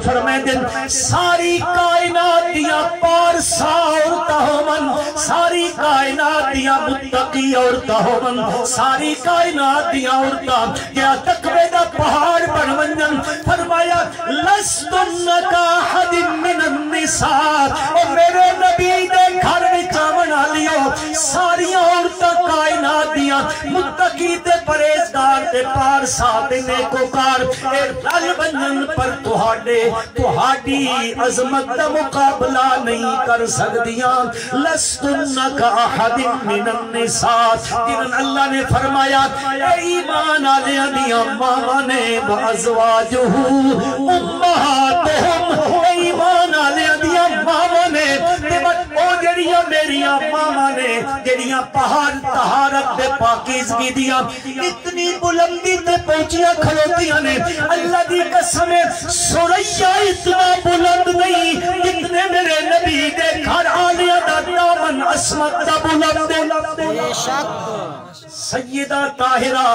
فرمائے دن ساری کائنات دیا پارسا عورتہ من، ساری کائنات دیا متقی عورتہ من، ساری کائنات دیا عورتہ کیا تقوی دا پہاڑ پر منجن فرمایا لستن کا حد من النساء، اور میرے نبی دے گھر وچ بنا لیو ساری عورتہ کائنات دیا متقی تے پرہیزگار تے پارسا تے نیکوکار اے رل بنجن پر تہاڈی عظمت دا مقابلہ نہیں کر سکدیاں لستن کا احد من النساء، جنہاں اللہ نے فرمایا اے ایمان آلیاں دیاں ماما نے وازواجہ امہاتہم، اے ایمان آلیاں دیاں ماما نے او جڑیاں میریاں ماما نے جڑیاں پہاڑ طہارت دے پاکیزگی دیاں اتنی بلندی تے پہنچیاں کھلوتیاں نے، اللہ دی قسم سوریا اتنا بلند نہیں جتنے میرے نبی دے گھر آلیہ دا دامن عصمت دا بلند بے شک سیدہ طاہرہ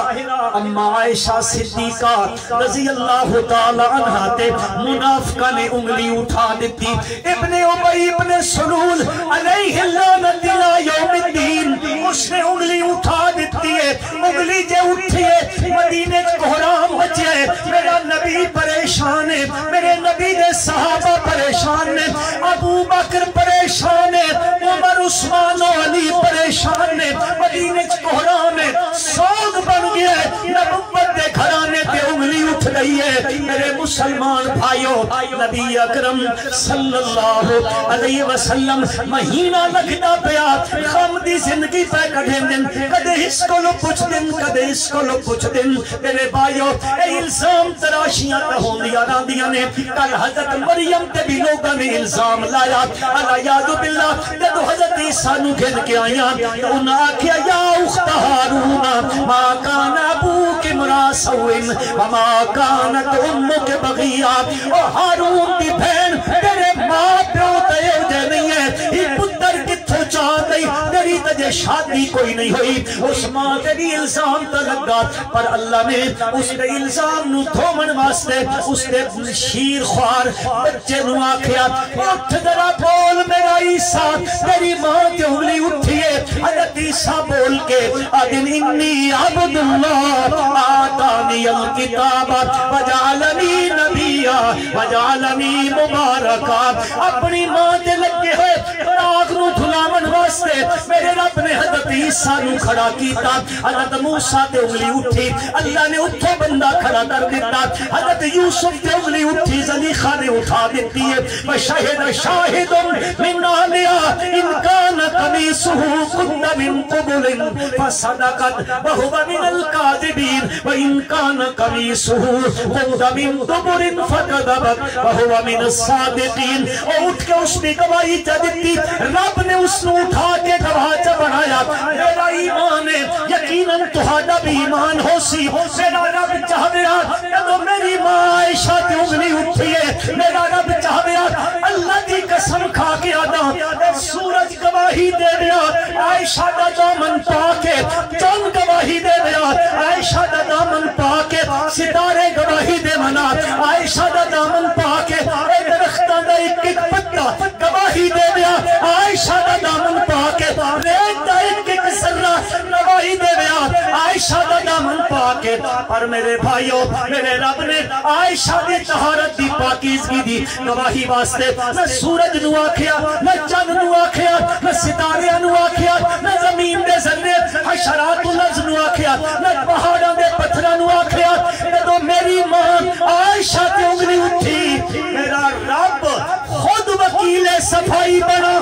اما عائشہ صدیقہ رضی اللہ تعالی عنہ تے منافقہ نے انگلی اٹھا دیتی، ابن ابی ابن سلول علیہ لعنت اللہ یوم الدین اس نے انگلی اٹھا دیتی ہے، انگلی جے اٹھی ہے مدینے کوہرام بچے ہے، میرا نبی پریشان ہے، میرے نبی دے صحابہ پریشان ہے، ابو بکر پریشان ہے، عمر عثمان و علی پریشان ہے، مدینے کوہرام ہے سوگ بن گیا ہے، نبوت دے گھرانے تے انگلی اٹھ گئی ہے۔ میرے مسلمان بھائیو نبی اکرم صلی اللہ علیہ وسلم مہینہ لگتا پیا غم دی زندگی پہ کڑھیں دن، کدے اس کو لو پچھ دن کدے اس کو لو پچھ دن، میرے بھائیو اے الزام تراشیاں تہون دیا راندیاں نے، کل حضرت مریم تے بھی لوگوں نے الزام لایا اللہ یاد باللہ، جدو حضرت عیسیٰ نو گھن کے آیا تو انہاں کیا یا اخت ہارون ما کان ابوک امرا سوء وما کانت امک بغیا، اور ہارون دی بہن تیرے ماں پیو تے اوجے نہیں ہے، ہی پتر کتھو چاہ نہیں، تیری تجھے شادی کوئی نہیں ہوئی، اس ماں تیری الزام تا لگا، پر اللہ نے اس دے الزام نو دھومن واسطے اس دے شیر خوار بچے نو آکھیا اٹھ ذرا بول میرا عیسیٰ، تیری ماں تے انگلی اٹھئے، حضرت عیسیٰ بول کے ادن انی عبد اللہ آتانی الکتاب وجعلنی نبیا وجعلنی مبارکا، اپنی ماں دے لگے ہوئے راگ نو دھلاون واسطے میرے رب نے حضرت عیسیٰ نو کھڑا کیتا، حضرت موسیٰ تے انگلی اٹھی اللہ نے اتھو بندہ کھڑا کر دیتا، حضرت یوسف تے انگلی اٹھی زلیخہ نے اٹھا دیتی ہے، وشہد شاہد من آلیا ان کان قمیصہ قد من قبل فصدقت وہو من القاذبین وان کان قمیصہ قد من دبر فکذبت وہو من الصادقین، اور اٹھ کے اس نے گواہی چا دیتی، رب نے اس نے اٹھا کے گواہ چا بنایا، میرا ایمان ہے یقیناً تہاڈا بھی ایمان ہو سی، میرا رب چاہ دیا تو میری ماں عائشہ تے انگلی اٹھی ہے، میرا رب چاہ دیا اللہ دی قسم کھا کے آدھا سورج گواہی دے دیا عائشہ دا دامن پاکے، چند گواہی دے دیا عائشہ دا دامن پاکے، ستارے گواہی دے منا عائشہ دا دامن پاکے، اے درختہ دا ایک ایک پتہ گواہی دے دیا عائشہ دا دامن پاکے، ریت دا ایک ایک ذرہ گواہی دے دیا عائشہ دا دامن پاکے، اور میرے بھائیو میرے رب نے عائشہ دی طہارت دی پاکیزگی دی گواہی واسطے نہ سورج نو آکھیا نہ چند نو آکھیا نہ ستارے نو آکھیا نہ زمین دے ذرے حشرات الارض نو آکھیا نہ پہاڑاں دے پتھراں نو آکھیا، جدوں میری ماں عائشہ تے انگلی اٹھی میرا رب خود وکیل صفائی بنا،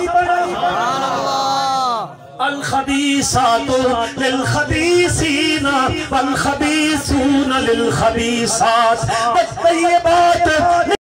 الخبیثات للخبیثین والخبیثون للخبیثات والطیبات